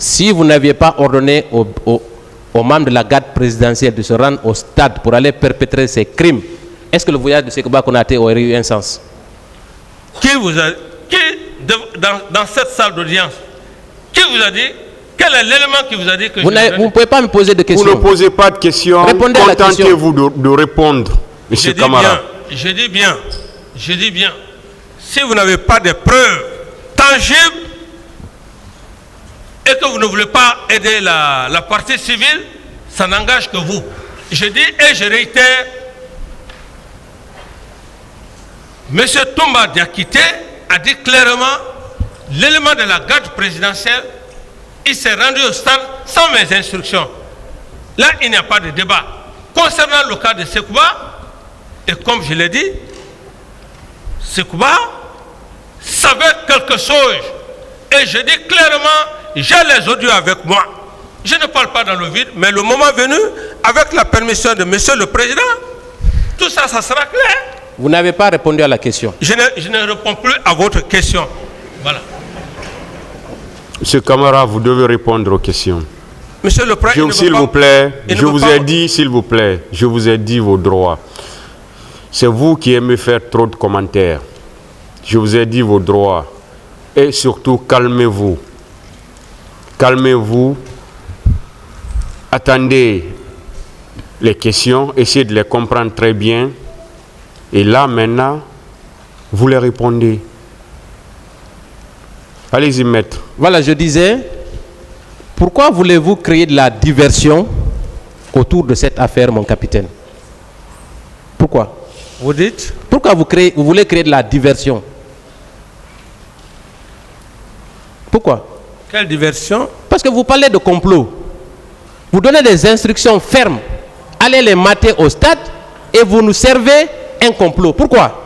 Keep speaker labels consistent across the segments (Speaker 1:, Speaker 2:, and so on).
Speaker 1: si vous n'aviez pas ordonné aux membres de la garde présidentielle de se rendre au stade pour aller perpétrer ces crimes, est-ce que le voyage de Sekouba Konaté aurait eu un sens?
Speaker 2: Dans cette salle d'audience, qui vous a dit? Quel est l'élément qui vous a dit que
Speaker 1: vous ne pouvez pas me poser de questions.
Speaker 3: Vous ne posez pas de questions.
Speaker 1: Répondez à la question.
Speaker 3: Contentez-vous de répondre, M. Camara.
Speaker 2: Je dis bien. Si vous n'avez pas de preuves tangibles et que vous ne voulez pas aider la partie civile, ça n'engage que vous. Je dis et je réitère, M. Toumba Diakité a dit clairement l'élément de la garde présidentielle, il s'est rendu au stade sans mes instructions. Là, il n'y a pas de débat. Concernant le cas de Sekouba, et comme je l'ai dit, Sekouba savait quelque chose. Et je dis clairement, j'ai les audios avec moi. Je ne parle pas dans le vide, mais le moment venu, avec la permission de Monsieur le Président, tout ça, ça sera clair.
Speaker 1: Vous n'avez pas répondu à la question.
Speaker 2: Je ne réponds plus à votre question. Voilà.
Speaker 3: Monsieur Camara, vous devez répondre aux questions.
Speaker 2: Monsieur le Président,
Speaker 3: s'il vous plaît, je vous ai dit, s'il vous plaît, je vous ai dit vos droits. C'est vous qui aimez faire trop de commentaires. Je vous ai dit vos droits. Et surtout, calmez-vous. Calmez-vous. Attendez les questions, essayez de les comprendre très bien. Et là, maintenant, vous les répondez. Allez-y, maître.
Speaker 1: Voilà, je disais, pourquoi voulez-vous créer de la diversion autour de cette affaire, mon capitaine? Pourquoi?
Speaker 2: Vous dites?
Speaker 1: Pourquoi vous voulez créer de la diversion? Pourquoi?
Speaker 2: Quelle diversion?
Speaker 1: Parce que vous parlez de complot. Vous donnez des instructions fermes. Allez les mater au stade et vous nous servez un complot. Pourquoi?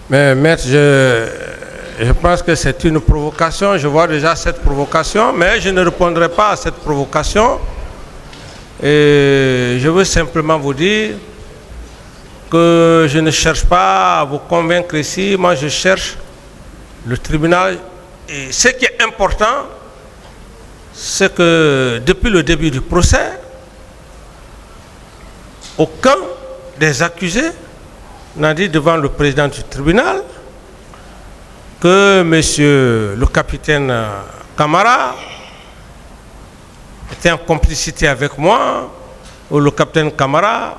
Speaker 2: Mais maître, je pense que c'est une provocation. Je vois déjà cette provocation, mais je ne répondrai pas à cette provocation. Et je veux simplement vous dire que je ne cherche pas à vous convaincre ici. Moi, je cherche le tribunal. Et ce qui est important, c'est que depuis le début du procès, aucun des accusés n'a dit devant le président du tribunal que monsieur le capitaine Camara était en complicité avec moi, ou le capitaine Camara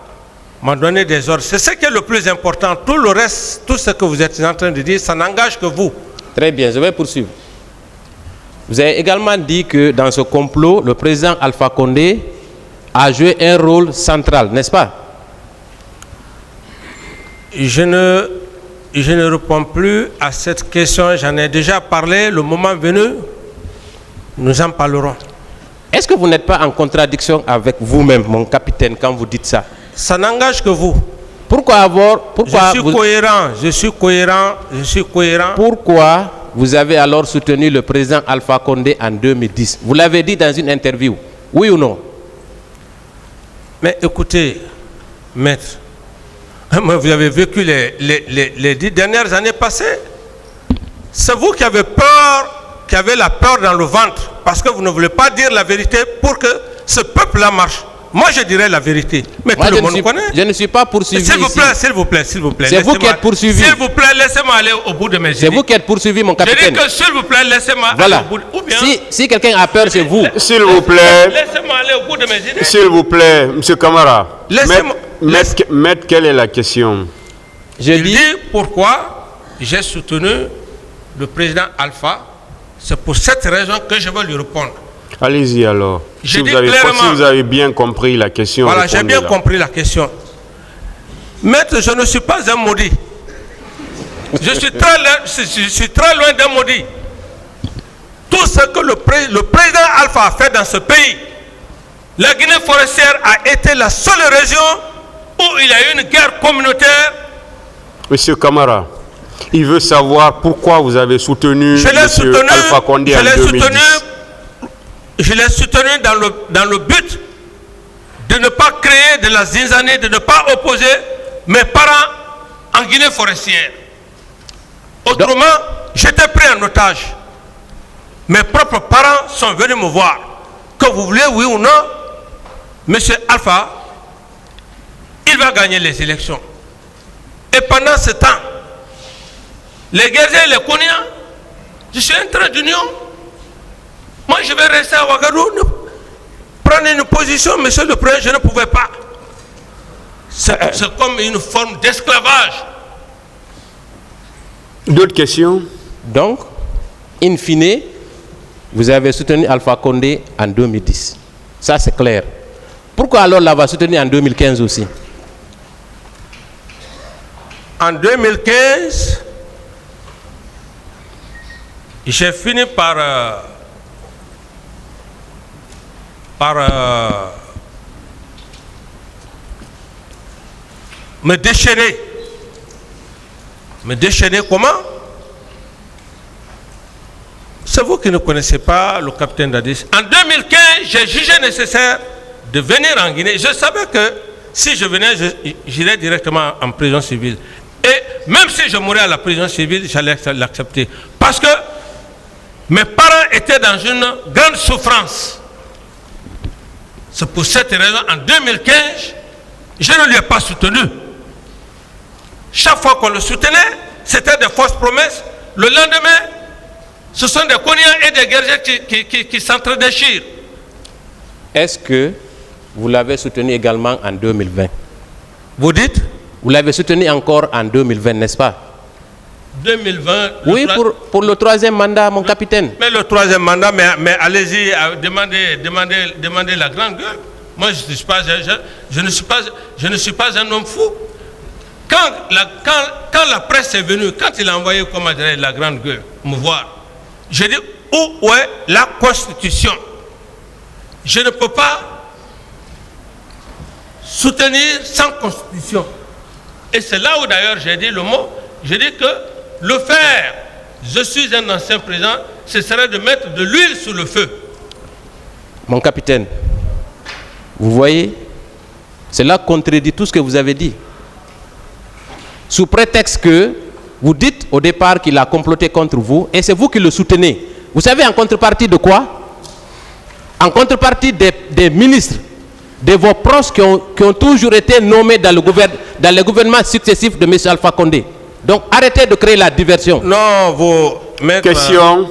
Speaker 2: m'a donné des ordres. C'est ce qui est le plus important. Tout le reste, tout ce que vous êtes en train de dire, ça n'engage que vous.
Speaker 1: Très bien, je vais poursuivre. Vous avez également dit que dans ce complot, le président Alpha Condé a joué un rôle central, n'est-ce pas?
Speaker 2: Je ne réponds plus à cette question. J'en ai déjà parlé. Le moment venu, nous en parlerons.
Speaker 1: Est-ce que vous n'êtes pas en contradiction avec vous-même, mon capitaine, quand vous dites ça?
Speaker 2: Ça n'engage que vous.
Speaker 1: Pourquoi
Speaker 2: je suis cohérent.
Speaker 1: Pourquoi vous avez alors soutenu le président Alpha Condé en 2010? Vous l'avez dit dans une interview, oui ou non?
Speaker 2: Mais écoutez, maître, vous avez vécu les 10 dernières années passées. C'est vous qui avez peur, qui avez la peur dans le ventre, parce que vous ne voulez pas dire la vérité pour que ce peuple-là marche. Moi, je dirais la vérité. Mais
Speaker 1: moi,
Speaker 2: tout le monde connaît.
Speaker 1: Je ne suis pas poursuivi.
Speaker 2: S'il vous plaît.
Speaker 1: C'est vous qui êtes poursuivi.
Speaker 2: S'il vous plaît, laissez-moi aller au bout de mes idées.
Speaker 1: C'est vous qui êtes poursuivi, mon capitaine.
Speaker 2: Je dis que s'il vous plaît, laissez-moi aller au bout de... Ou bien...
Speaker 1: Si quelqu'un a peur, c'est vous.
Speaker 3: S'il vous plaît.
Speaker 2: Laissez-moi aller au bout de mes idées.
Speaker 3: S'il vous plaît, M. Camara.
Speaker 2: Laissez-moi...
Speaker 3: Maître, quelle est la question?
Speaker 2: Je dis pourquoi j'ai soutenu le président Alpha. C'est pour cette raison que je veux lui répondre.
Speaker 3: Allez-y alors. Si vous avez bien compris la question.
Speaker 2: Voilà, j'ai bien compris la question. Maître, je ne suis pas un maudit. Je suis très loin d'un maudit. Tout ce que le président Alpha a fait dans ce pays, la Guinée forestière a été la seule région où il y a eu une guerre communautaire.
Speaker 3: Monsieur Camara, il veut savoir pourquoi vous avez soutenu Alpha Condé en 2010.
Speaker 2: Je l'ai soutenu dans le but de ne pas créer de la zinzanie, de ne pas opposer mes parents en Guinée forestière. Autrement, j'étais pris en otage. Mes propres parents sont venus me voir. Que vous voulez, oui ou non, M. Alpha, il va gagner les élections. Et pendant ce temps, les guerriers et les Koniens, je suis un trait d'union. Moi, je vais rester à Ouagadougou, prendre une position, monsieur le Président, je ne pouvais pas. C'est comme une forme d'esclavage.
Speaker 3: D'autres questions?
Speaker 1: Donc, in fine, vous avez soutenu Alpha Condé en 2010. Ça, c'est clair. Pourquoi alors l'avoir soutenu en 2015 aussi?
Speaker 2: En 2015, j'ai fini par me déchaîner. Me déchaîner comment? C'est vous qui ne connaissez pas le capitaine Dadis. En 2015, j'ai jugé nécessaire de venir en Guinée. Je savais que si je venais, j'irais directement en prison civile. Et même si je mourais à la prison civile, j'allais l'accepter. Parce que mes parents étaient dans une grande souffrance. C'est pour cette raison, en 2015, je ne lui ai pas soutenu. Chaque fois qu'on le soutenait, c'était des fausses promesses. Le lendemain, ce sont des Koniens et des guerriers qui s'entredéchirent.
Speaker 1: Est-ce que vous l'avez soutenu également en 2020?
Speaker 2: Vous dites?
Speaker 1: Vous l'avez soutenu encore en 2020, n'est-ce pas?
Speaker 2: 2020.
Speaker 1: Oui, pour le troisième mandat, mon capitaine.
Speaker 2: Mais le troisième mandat, mais allez-y, demandez la grande gueule. Moi, je ne suis pas un homme fou. Quand la presse est venue, quand il a envoyé, comment dirais, la grande gueule, me voir, j'ai dit, où est la Constitution? Je ne peux pas soutenir sans Constitution. Et c'est là où d'ailleurs j'ai dit le mot, j'ai dit que le faire, je suis un ancien président, ce serait de mettre de l'huile sur le feu.
Speaker 1: Mon capitaine, vous voyez, cela contredit tout ce que vous avez dit. Sous prétexte que vous dites au départ qu'il a comploté contre vous et c'est vous qui le soutenez. Vous savez en contrepartie de quoi? En contrepartie des ministres, de vos proches qui ont toujours été nommés dans les gouvernements successifs de M. Alpha Condé. Donc arrêtez de créer la diversion.
Speaker 2: Non, vous...
Speaker 3: Question.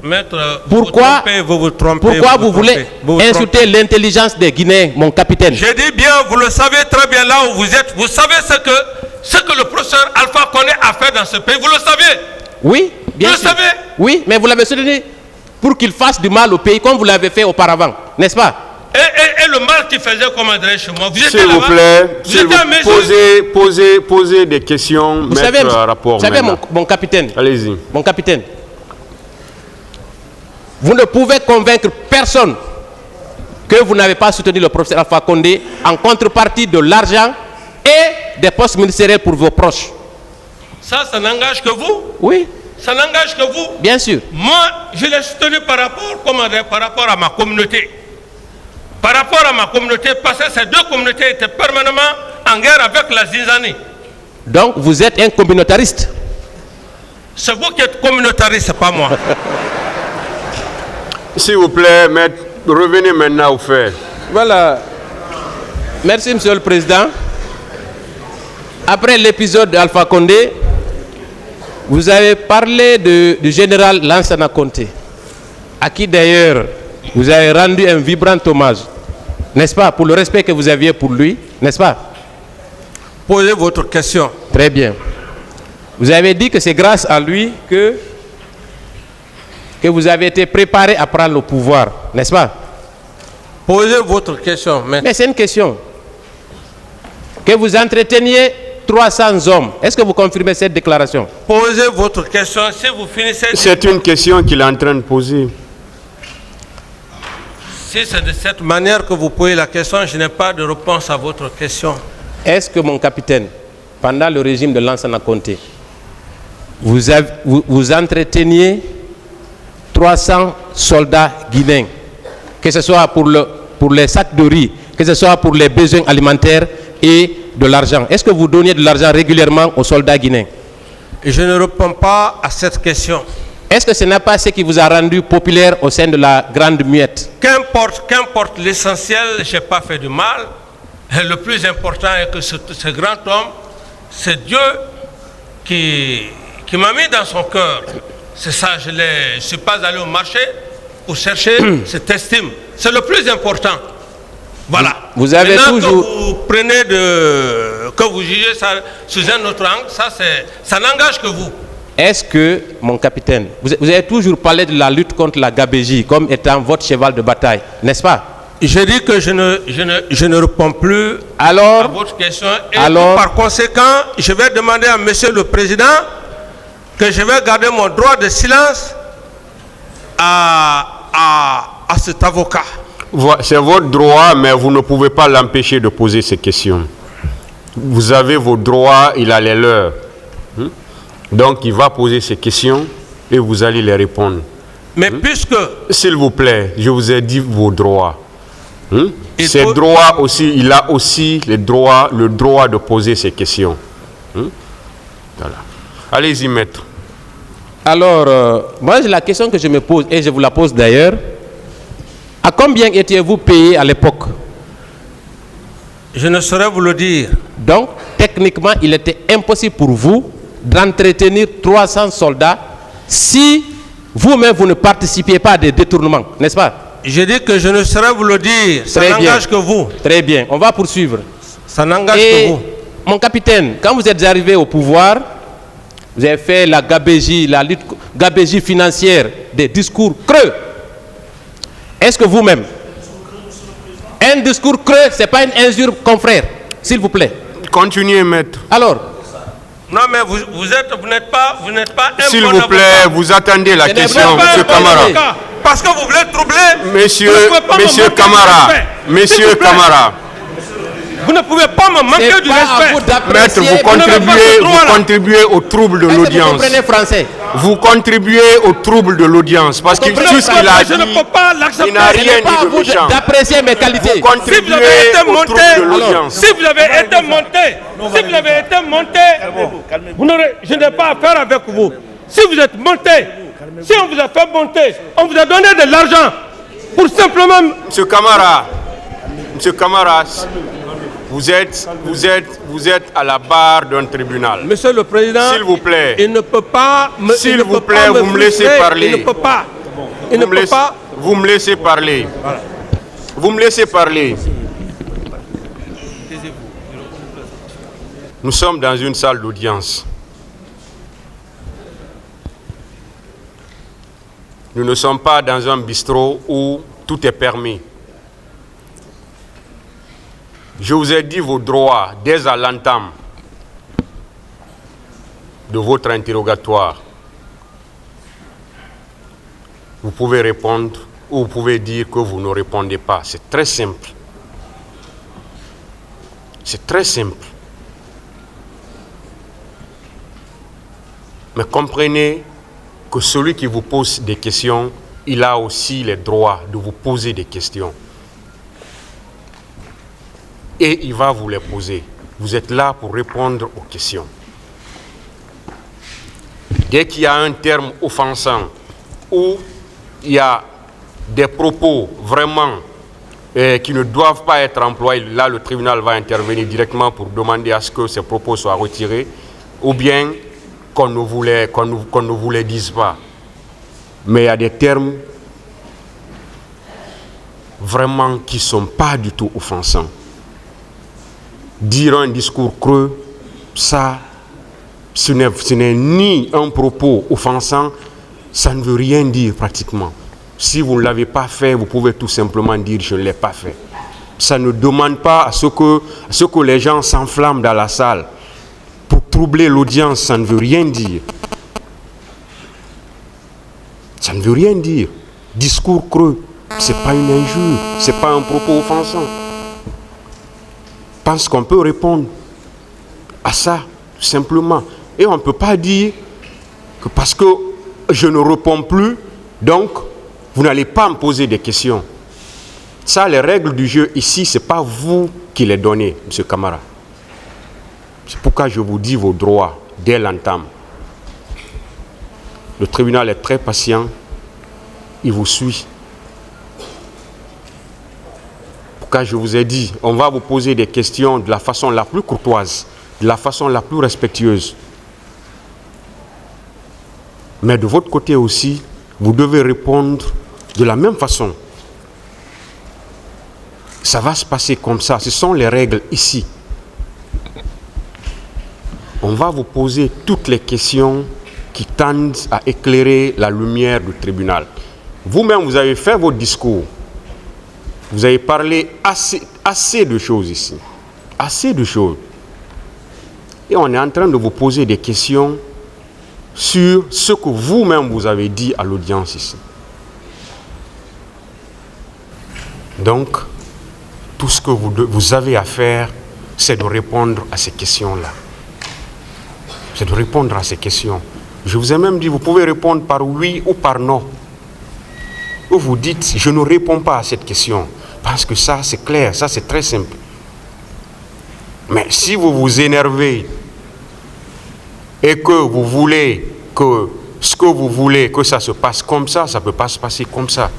Speaker 2: Maître,
Speaker 1: pourquoi
Speaker 2: vous trompez,
Speaker 1: pourquoi vous voulez insulter l'intelligence des Guinéens, mon capitaine?
Speaker 2: Je dis bien, vous le savez très bien là où vous êtes. Vous savez ce que le professeur Alpha Condé a fait dans ce pays. Vous le savez?
Speaker 1: Oui, bien sûr.
Speaker 2: Vous le savez?
Speaker 1: Oui, mais vous l'avez soutenu pour qu'il fasse du mal au pays comme vous l'avez fait auparavant, n'est-ce pas?
Speaker 2: Et le mal qu'il faisait, comment dirais-je chez moi?
Speaker 3: S'il vous plaît, posez des questions.
Speaker 1: Vous savez, mon capitaine.
Speaker 3: Allez-y.
Speaker 1: Mon capitaine. Vous ne pouvez convaincre personne que vous n'avez pas soutenu le professeur Alpha Condé en contrepartie de l'argent et des postes ministériels pour vos proches.
Speaker 2: Ça n'engage que vous?
Speaker 1: Oui.
Speaker 2: Ça n'engage que vous?
Speaker 1: Bien sûr.
Speaker 2: Moi, je l'ai soutenu par rapport à ma communauté. Par rapport à ma communauté, parce que ces deux communautés étaient permanemment en guerre avec la Zinzanie.
Speaker 1: Donc, vous êtes un communautariste?
Speaker 2: C'est vous qui êtes communautariste, c'est pas moi.
Speaker 3: S'il vous plaît, maître, revenez maintenant au fait.
Speaker 1: Voilà. Merci, Monsieur le Président. Après l'épisode d'Alpha Condé, vous avez parlé du général Lansana Conté, à qui d'ailleurs vous avez rendu un vibrant hommage, n'est-ce pas, pour le respect que vous aviez pour lui, n'est-ce pas?
Speaker 2: Posez votre question.
Speaker 1: Très bien. Vous avez dit que c'est grâce à lui que vous avez été préparé à prendre le pouvoir, n'est-ce pas?
Speaker 2: Posez votre question.
Speaker 1: Mais c'est une question. Que vous entreteniez 300 hommes. Est-ce que vous confirmez cette déclaration?
Speaker 2: Posez votre question. Si vous finissez...
Speaker 3: C'est une question qu'il est en train de poser.
Speaker 2: Si c'est de cette manière que vous posez la question, je n'ai pas de réponse à votre question.
Speaker 1: Est-ce que, mon capitaine, pendant le régime de Lansana Conté, vous entreteniez 300 soldats guinéens, que ce soit pour les sacs de riz, que ce soit pour les besoins alimentaires et de l'argent? Est-ce que vous donniez de l'argent régulièrement aux soldats guinéens?
Speaker 2: Je ne réponds pas à cette question.
Speaker 1: Est-ce que ce n'est pas ce qui vous a rendu populaire au sein de la Grande Muette?
Speaker 2: Qu'importe l'essentiel, je n'ai pas fait du mal. Et le plus important est que ce grand homme, c'est Dieu qui m'a mis dans son cœur. C'est ça, je ne suis pas allé au marché pour chercher cette estime. C'est le plus important. Voilà.
Speaker 1: Vous avez
Speaker 2: maintenant,
Speaker 1: toujours...
Speaker 2: que vous prenez que vous jugez ça sous un autre angle, ça n'engage que vous.
Speaker 1: Est-ce que, mon capitaine, vous avez toujours parlé de la lutte contre la gabégie comme étant votre cheval de bataille, n'est-ce pas?
Speaker 2: Je dis que je ne réponds plus à votre question. Et par conséquent, je vais demander à Monsieur le Président que je vais garder mon droit de silence à cet avocat.
Speaker 3: C'est votre droit, mais vous ne pouvez pas l'empêcher de poser ces questions. Vous avez vos droits, il a les leurs. Donc il va poser ces questions et vous allez les répondre.
Speaker 2: Mais puisque...
Speaker 3: S'il vous plaît, je vous ai dit vos droits. Ces droits aussi, il a aussi le droit de poser ces questions. Voilà. Allez-y, maître.
Speaker 1: Alors, moi, la question que je me pose, et je vous la pose d'ailleurs, à combien étiez-vous payé à l'époque?
Speaker 2: Je ne saurais vous le dire.
Speaker 1: Donc, techniquement, il était impossible pour vous d'entretenir 300 soldats si vous-même vous ne participiez pas à des détournements, n'est-ce pas?
Speaker 2: Je dis que je ne saurais vous le dire. Ça n'engage que vous.
Speaker 1: Très bien, on va poursuivre.
Speaker 2: Ça n'engage que vous.
Speaker 1: Mon capitaine, quand vous êtes arrivé au pouvoir, vous avez fait la lutte gabégie financière, des discours creux. Est-ce que vous-même, un discours creux, ce n'est pas une injure, confrère, s'il vous plaît?
Speaker 3: Continuez, maître.
Speaker 1: Alors?
Speaker 2: Non, mais vous n'êtes pas un bon avocat.
Speaker 3: S'il vous plaît, vous attendez la question, monsieur Camara.
Speaker 2: Parce que vous voulez troubler.
Speaker 3: Monsieur Camara.
Speaker 2: Vous ne pouvez pas me manquer du respect.
Speaker 3: Maître, vous contribuez au trouble de l'audience.
Speaker 1: Vous comprenez français?
Speaker 3: Vous contribuez au trouble de l'audience. Parce que tout ce qu'il a dit, il n'a rien dit de méchant.
Speaker 1: D'apprécier mes qualités.
Speaker 3: Vous contribuez au trouble de l'audience.
Speaker 2: Si vous avez été monté, je n'ai pas affaire avec vous. Si vous êtes monté, si on vous a fait monter, on vous a donné de l'argent pour simplement...
Speaker 3: Monsieur Camara, vous êtes à la barre d'un tribunal.
Speaker 2: Monsieur le Président,
Speaker 3: s'il vous plaît,
Speaker 2: il ne peut pas me...
Speaker 3: S'il vous plaît, vous me laissez parler.
Speaker 2: Il ne peut pas.
Speaker 3: Vous me laissez parler. Voilà. Vous me laissez parler. Nous sommes dans une salle d'audience. Nous ne sommes pas dans un bistrot où tout est permis. Je vous ai dit vos droits dès à l'entame de votre interrogatoire. Vous pouvez répondre ou vous pouvez dire que vous ne répondez pas. C'est très simple. C'est très simple. Mais comprenez que celui qui vous pose des questions, il a aussi le droit de vous poser des questions. Et il va vous les poser. Vous êtes là pour répondre aux questions. Dès qu'il y a un terme offensant ou il y a des propos vraiment qui ne doivent pas être employés, là le tribunal va intervenir directement pour demander à ce que ces propos soient retirés ou bien qu'on ne vous les dise pas. Mais il y a des termes vraiment qui ne sont pas du tout offensants. Dire un discours creux, ça, ce n'est ni un propos offensant, ça ne veut rien dire pratiquement. Si vous ne l'avez pas fait, vous pouvez tout simplement dire « je ne l'ai pas fait ». Ça ne demande pas à ce que les gens s'enflamment dans la salle. Pour troubler l'audience, ça ne veut rien dire. Ça ne veut rien dire. Discours creux, ce n'est pas une injure, ce n'est pas un propos offensant. Je pense qu'on peut répondre à ça, tout simplement. Et on ne peut pas dire que parce que je ne réponds plus, donc vous n'allez pas me poser des questions. Ça, les règles du jeu ici, ce n'est pas vous qui les donnez, M. Camara. C'est pourquoi je vous dis vos droits dès l'entame. Le tribunal est très patient. Il vous suit. Pourquoi je vous ai dit, on va vous poser des questions de la façon la plus courtoise, de la façon la plus respectueuse. Mais de votre côté aussi, vous devez répondre de la même façon. Ça va se passer comme ça. Ce sont les règles ici. On va vous poser toutes les questions qui tendent à éclairer la lumière du tribunal. Vous-même, vous avez fait votre discours. Vous avez parlé assez de choses ici. Assez de choses. Et on est en train de vous poser des questions sur ce que vous-même vous avez dit à l'audience ici. Donc, tout ce que vous avez à faire, c'est de répondre à ces questions-là. C'est de répondre à ces questions. Je vous ai même dit, vous pouvez répondre par oui ou par non. Ou vous dites, je ne réponds pas à cette question. Parce que ça, c'est clair, ça, c'est très simple. Mais si vous vous énervez et que vous voulez que ce que vous voulez, que ça se passe comme ça ne peut pas se passer comme ça.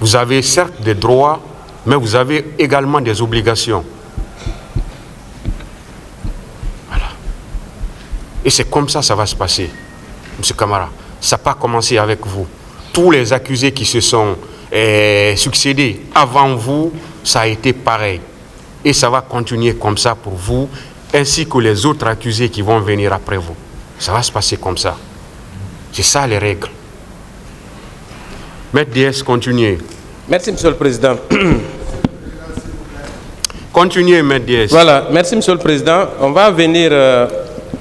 Speaker 3: Vous avez certes des droits, mais vous avez également des obligations. Voilà. Et c'est comme ça que ça va se passer, M. Camara. Ça n'a pas commencé avec vous. Tous les accusés qui se sont succédés avant vous, ça a été pareil. Et ça va continuer comme ça pour vous, ainsi que les autres accusés qui vont venir après vous. Ça va se passer comme ça. C'est ça les règles. Maître DS, continuez.
Speaker 1: Merci, Monsieur le Président.
Speaker 3: Continuez, Maître DS.
Speaker 1: Voilà, merci, Monsieur le Président. On va venir,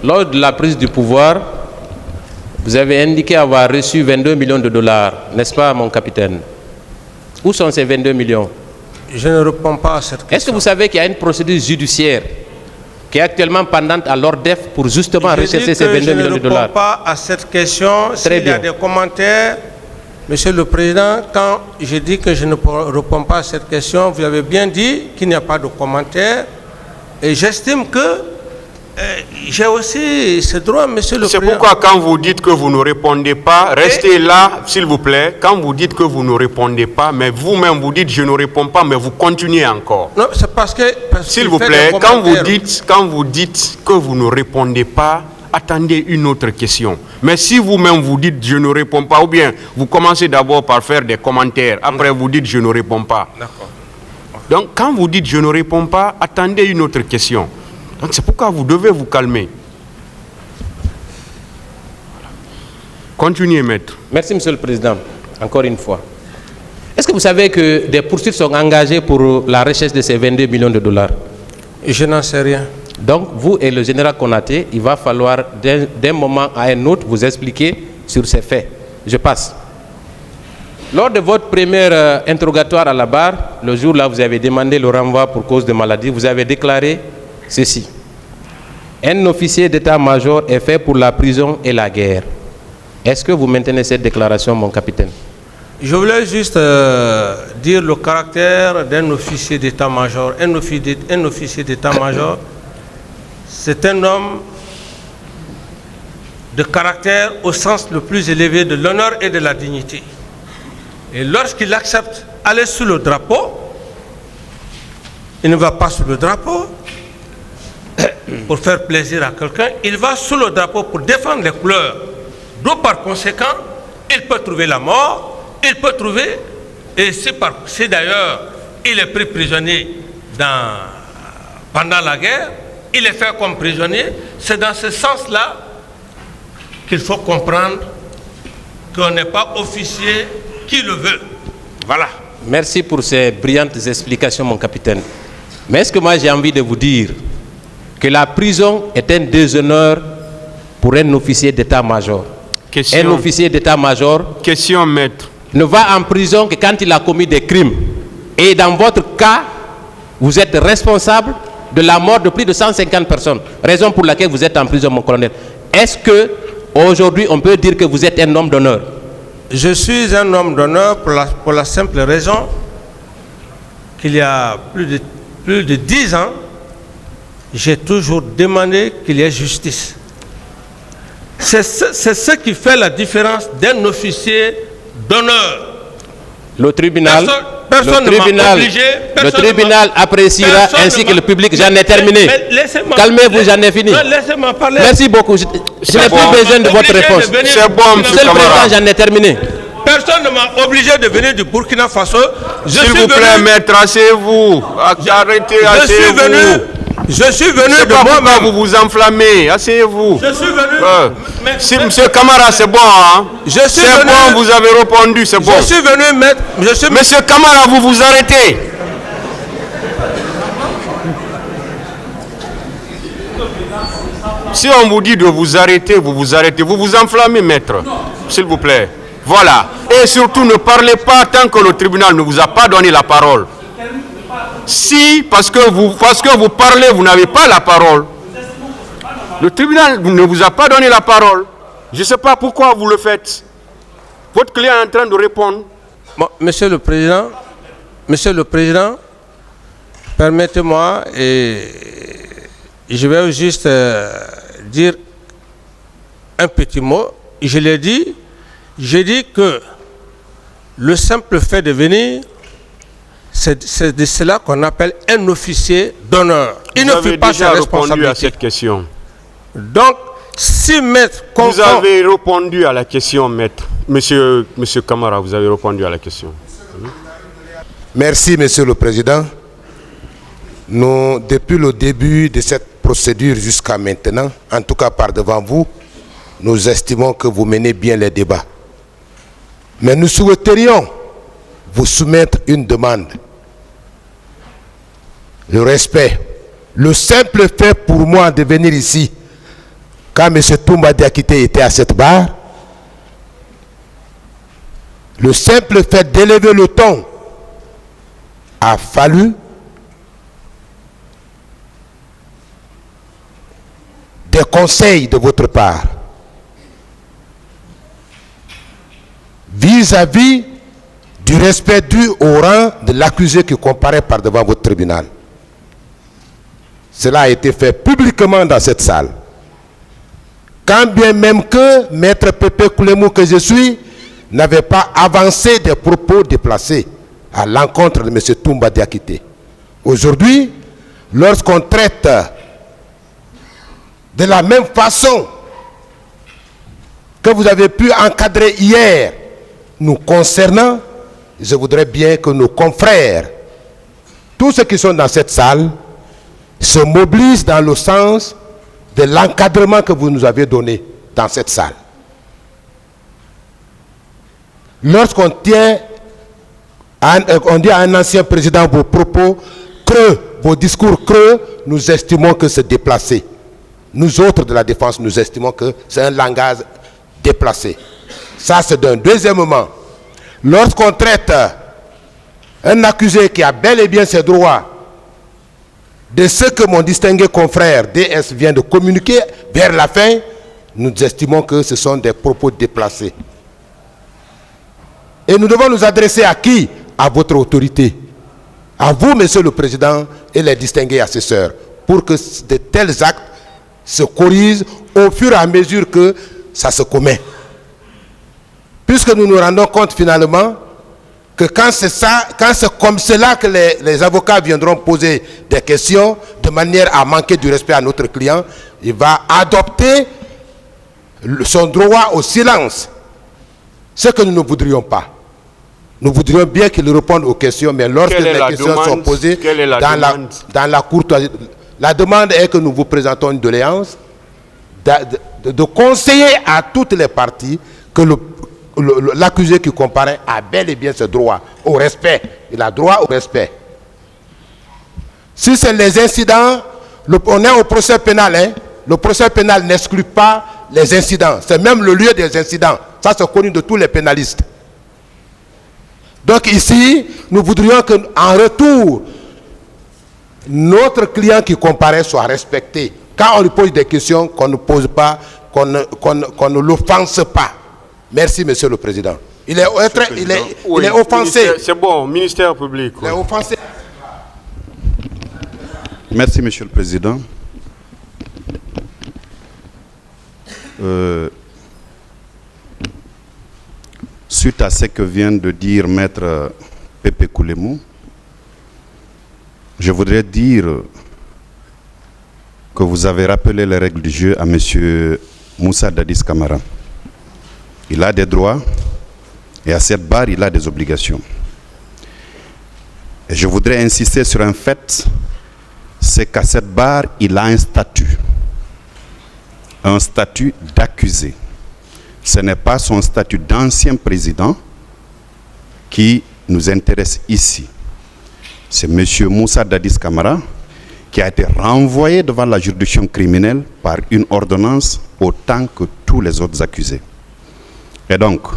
Speaker 1: lors de la prise du pouvoir, vous avez indiqué avoir reçu 22 millions de dollars, n'est-ce pas, mon capitaine? Où sont ces 22 millions?
Speaker 2: Je ne réponds pas à cette question.
Speaker 1: Est-ce que vous savez qu'il y a une procédure judiciaire qui est actuellement pendante à l'ORDEF pour justement rechercher ces 22 millions de dollars?
Speaker 2: Je ne réponds pas à cette question. S'il y a des commentaires, Monsieur le Président, quand je dis que je ne réponds pas à cette question, vous avez bien dit qu'il n'y a pas de commentaires. Et j'estime que j'ai aussi ce droit, Monsieur le Président.
Speaker 3: C'est pourquoi quand vous dites que vous ne répondez pas, restez là, s'il vous plaît. Quand vous dites que vous ne répondez pas, mais vous-même vous dites je ne réponds pas, mais vous continuez encore.
Speaker 2: Non, c'est parce que...
Speaker 3: S'il vous plaît, quand vous dites que vous ne répondez pas, attendez une autre question. Mais si vous-même vous dites je ne réponds pas, ou bien vous commencez d'abord par faire des commentaires, après vous dites je ne réponds pas.
Speaker 2: D'accord.
Speaker 3: Donc quand vous dites je ne réponds pas, attendez une autre question. Donc c'est pourquoi vous devez vous calmer. Continuez, maître.
Speaker 1: Merci, Monsieur le Président. Encore une fois. Est-ce que vous savez que des poursuites sont engagées pour la recherche de ces 22 millions de dollars?
Speaker 2: Je n'en sais rien.
Speaker 1: Donc, vous et le général Konaté, il va falloir d'un moment à un autre vous expliquer sur ces faits. Je passe. Lors de votre premier interrogatoire à la barre, le jour-là, vous avez demandé le renvoi pour cause de maladie. Vous avez déclaré ceci. Un officier d'état-major est fait pour la prison et la guerre. Est-ce que vous maintenez cette déclaration, mon capitaine?
Speaker 2: Je voulais juste dire le caractère d'un officier d'état-major. Un officier d'état-major, c'est un homme de caractère au sens le plus élevé de l'honneur et de la dignité. Et lorsqu'il accepte aller sous le drapeau, il ne va pas sous le drapeau pour faire plaisir à quelqu'un, il va sous le drapeau pour défendre les couleurs. Donc par conséquent, il peut trouver la mort, il peut trouver, et si d'ailleurs il est pris prisonnier pendant la guerre, il est fait comme prisonnier, c'est dans ce sens-là qu'il faut comprendre qu'on n'est pas officier qui le veut. Voilà.
Speaker 1: Merci pour ces brillantes explications, mon capitaine. Mais est-ce que moi j'ai envie de vous dire que la prison est un déshonneur pour un officier d'état-major? Un officier d'état-major
Speaker 3: maître,
Speaker 1: ne va en prison que quand il a commis des crimes. Et dans votre cas, vous êtes responsable de la mort de plus de 150 personnes. Raison pour laquelle vous êtes en prison, mon colonel. Est-ce que aujourd'hui on peut dire que vous êtes un homme d'honneur?
Speaker 2: Je suis un homme d'honneur pour la simple raison qu'il y a plus de 10 ans, j'ai toujours demandé qu'il y ait justice. C'est ce qui fait la différence d'un officier d'honneur.
Speaker 1: Le tribunal,
Speaker 2: Personne
Speaker 1: le tribunal appréciera ainsi que le public. J'en ai terminé. Calmez-vous, j'en ai fini.
Speaker 2: Laissez-moi parler.
Speaker 1: Merci beaucoup. Je n'ai plus besoin de votre réponse.
Speaker 3: C'est bon, monsieur Camara.
Speaker 1: J'en ai terminé.
Speaker 2: Personne ne m'a obligé de venir du Burkina Faso.
Speaker 3: S'il vous plaît, maître, asseyez-vous. Arrêtez, asseyez-vous.
Speaker 2: Je suis venu
Speaker 3: de
Speaker 2: moi-même.
Speaker 3: Vous vous enflammez. Asseyez-vous.
Speaker 2: Je suis venu.
Speaker 3: Si monsieur Camara, c'est bon, hein? C'est bon, vous avez répondu, c'est bon.
Speaker 2: Je suis venu mettre.
Speaker 3: Monsieur Camara, vous vous arrêtez. Si on vous dit de vous arrêter, vous vous arrêtez. Vous vous enflammez, maître. S'il vous plaît. Voilà. Et surtout, ne parlez pas tant que le tribunal ne vous a pas donné la parole. Si, parce que vous parlez, vous n'avez pas la parole. Le tribunal ne vous a pas donné la parole. Je ne sais pas pourquoi vous le faites. Votre client est en train de répondre.
Speaker 2: Bon, Monsieur le Président, permettez-moi, et je vais juste dire un petit mot. Je l'ai dit, j'ai dit que le simple fait de venir, c'est de cela qu'on appelle un officier d'honneur. Il ne fait pas sa responsabilité.
Speaker 3: Vous avez déjà répondu à cette question.
Speaker 2: Donc, si maître...
Speaker 3: Vous avez répondu à la question, maître. Monsieur Camara, vous avez répondu à la question.
Speaker 4: Merci, Monsieur le Président. Nous, depuis le début de cette procédure jusqu'à maintenant, en tout cas par devant vous, nous estimons que vous menez bien les débats. Mais nous souhaiterions vous soumettre une demande. Le respect. Le simple fait pour moi de venir ici, quand M. Toumba Diakité était à cette barre, le simple fait d'élever le ton a fallu des conseils de votre part vis-à-vis du respect dû au rang de l'accusé qui comparaît par devant votre tribunal. Cela a été fait publiquement dans cette salle. Quand bien même que Maître Pépé Koulemou, que je suis, n'avait pas avancé des propos déplacés à l'encontre de M. Toumba Diakité. Aujourd'hui, lorsqu'on traite de la même façon que vous avez pu encadrer hier nous concernant, je voudrais bien que nos confrères, tous ceux qui sont dans cette salle, se mobilisent dans le sens de l'encadrement que vous nous avez donné dans cette salle. Lorsqu'on dit à un ancien président vos propos creux, vos discours creux, nous estimons que c'est déplacé. Nous autres de la défense, nous estimons que c'est un langage déplacé. Ça, c'est d'un. Deuxièmement, lorsqu'on traite un accusé qui a bel et bien ses droits de ce que mon distingué confrère DS vient de communiquer vers la fin, nous estimons que ce sont des propos déplacés. Et nous devons nous adresser à qui? À votre autorité. À vous, Monsieur le Président, et les distingués assesseurs, pour que de tels actes se corrigent au fur et à mesure que ça se commet. Puisque nous nous rendons compte finalement que quand c'est ça, quand c'est comme cela que les avocats viendront poser des questions de manière à manquer du respect à notre client, il va adopter son droit au silence. Ce que nous ne voudrions pas. Nous voudrions bien qu'il réponde aux questions, mais lorsque les questions sont posées dans la courtoisie, la demande est que nous vous présentons une doléance de conseiller à toutes les parties que l'accusé qui comparaît a bel et bien ce droit au respect. Il a droit au respect. Si c'est les incidents, on est au procès pénal. Hein? Le procès pénal n'exclut pas les incidents. C'est même le lieu des incidents. Ça, c'est connu de tous les pénalistes. Donc ici, nous voudrions qu'en retour, notre client qui comparaît soit respecté. Quand on lui pose des questions, qu'on ne pose pas, qu'on ne l'offense pas. Merci, Monsieur le Président. Il est offensé.
Speaker 3: C'est bon, ministère public.
Speaker 4: Il est offensé.
Speaker 5: Merci, Monsieur le Président. Suite à ce que vient de dire Maître Pepe Koulemou, je voudrais dire que vous avez rappelé les règles du jeu à M. Moussa Dadis Camara. Il a des droits et à cette barre, il a des obligations. Et je voudrais insister sur un fait, c'est qu'à cette barre, il a un statut d'accusé. Ce n'est pas son statut d'ancien président qui nous intéresse ici. C'est M. Moussa Dadis Camara qui a été renvoyé devant la juridiction criminelle par une ordonnance autant que tous les autres accusés. Et donc,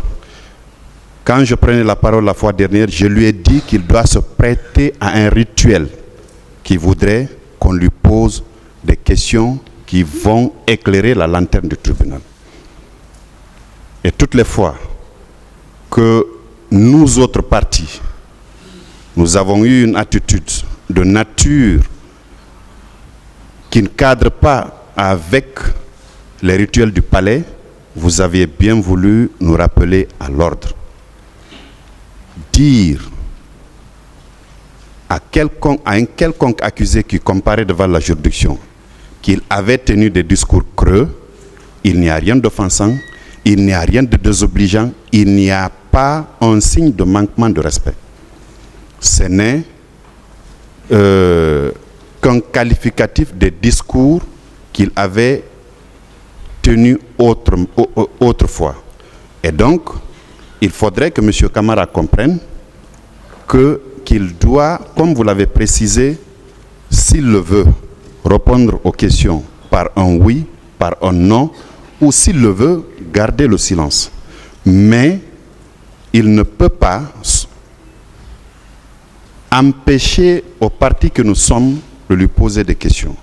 Speaker 5: quand je prenais la parole la fois dernière, je lui ai dit qu'il doit se prêter à un rituel qui voudrait qu'on lui pose des questions qui vont éclairer la lanterne du tribunal. Et toutes les fois que nous autres partis, nous avons eu une attitude de nature qui ne cadre pas avec les rituels du palais, vous aviez bien voulu nous rappeler à l'ordre. Dire à un quelconque accusé qui comparait devant la juridiction qu'il avait tenu des discours creux, il n'y a rien d'offensant, il n'y a rien de désobligeant, il n'y a pas un signe de manquement de respect. Ce n'est qu'un qualificatif des discours qu'il avait tenus autrefois. Et donc, il faudrait que M. Camara comprenne qu'il doit, comme vous l'avez précisé, s'il le veut, répondre aux questions par un oui, par un non, ou s'il le veut, garder le silence. Mais il ne peut pas empêcher au parti que nous sommes de lui poser des questions.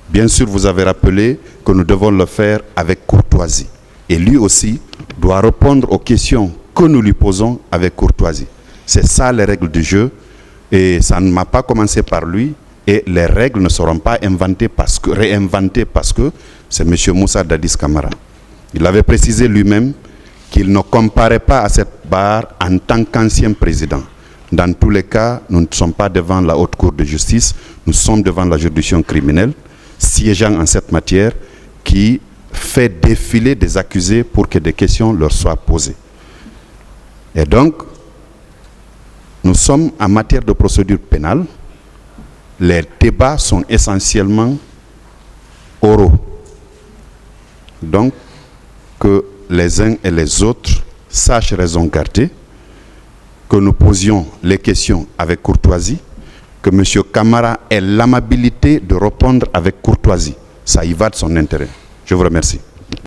Speaker 5: Bien sûr, vous avez rappelé que nous devons le faire avec courtoisie. Et lui aussi doit répondre aux questions que nous lui posons avec courtoisie. C'est ça les règles du jeu. Et ça ne m'a pas commencé par lui. Et les règles ne seront pas réinventées parce que c'est M. Moussa Dadis Camara. Il avait précisé lui-même qu'il ne comparait pas à cette barre en tant qu'ancien président. Dans tous les cas, nous ne sommes pas devant la haute cour de justice, nous sommes devant la juridiction criminelle, siégeant en cette matière, qui fait défiler des accusés pour que des questions leur soient posées. Et donc, nous sommes en matière de procédure pénale. Les débats sont essentiellement oraux. Donc, que les uns et les autres sachent raison garder, que nous posions les questions avec courtoisie, que M. Camara ait l'amabilité de répondre avec courtoisie. Ça y va de son intérêt. Je vous remercie.